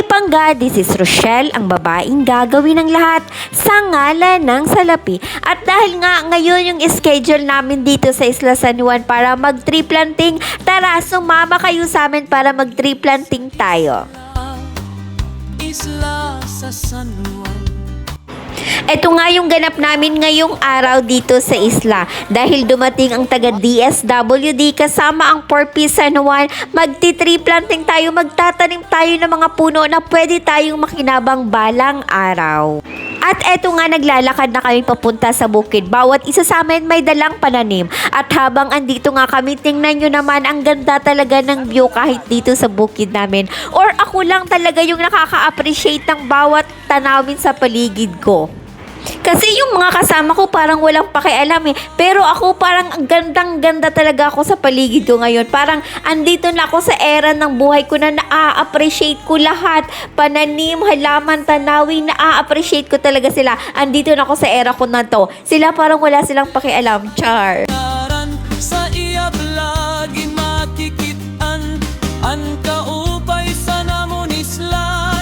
Pangga, this is Rochelle, ang babaeng gagawin ng lahat sa ngalan ng salapi. At dahil nga ngayon yung schedule namin dito sa Isla San Juan para mag-tree planting, tara, sumama kayo sa amin para mag-tree planting tayo. Isla sa San Juan. Ito nga yung ganap namin ngayong araw dito sa isla. Dahil dumating ang taga DSWD kasama ang 4P San Juan, magti-tree planting tayo, magtatanim tayo ng mga puno na pwede tayong makinabang balang araw. At eto nga, naglalakad na kami papunta sa bukid. Bawat isa sa amin may dalang pananim. At habang andito nga kami, tingnan nyo naman, ang ganda talaga ng view kahit dito sa bukid namin. Or ako lang talaga yung nakaka-appreciate ng bawat tanawin sa paligid ko. Kasi yung mga kasama ko parang walang pakialam eh. Pero ako parang gandang-ganda talaga ako sa paligid ko ngayon. Parang andito na ako sa era ng buhay ko na na-appreciate ko lahat. Pananim, halaman, tanawin, na-appreciate ko talaga sila. Andito na ako sa era ko na to. Sila parang wala silang pakialam. Char. Sa iya lagi makikitan ang kaupay sa namon isla.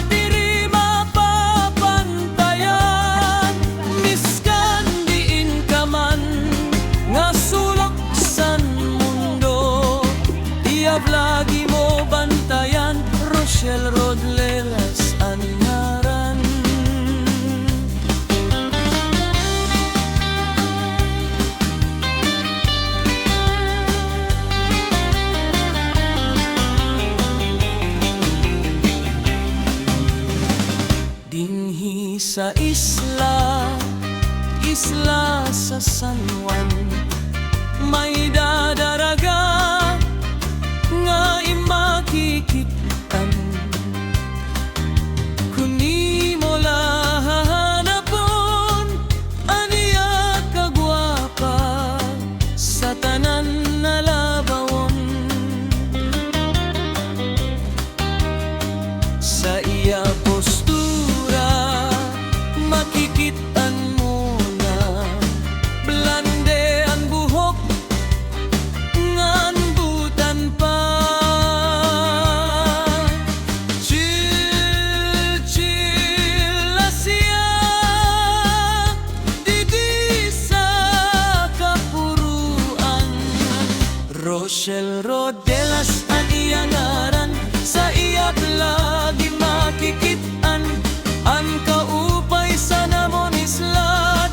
Lagi mo bantayan, Rochelle Rodlelas Anyaran. Dinhi sa isla, isla sa San Juan, may dadaraga nga imakikitan. Kuni mo lahanapon aniya kagwapa sa tanan na labawon. Sa iya postura makikitan mo na blande ang buhok ngan butan pa. Rochelle Rodlelas ang iyang ngaran, sa iyak lagi makikitan ang kaupay sa namon isla.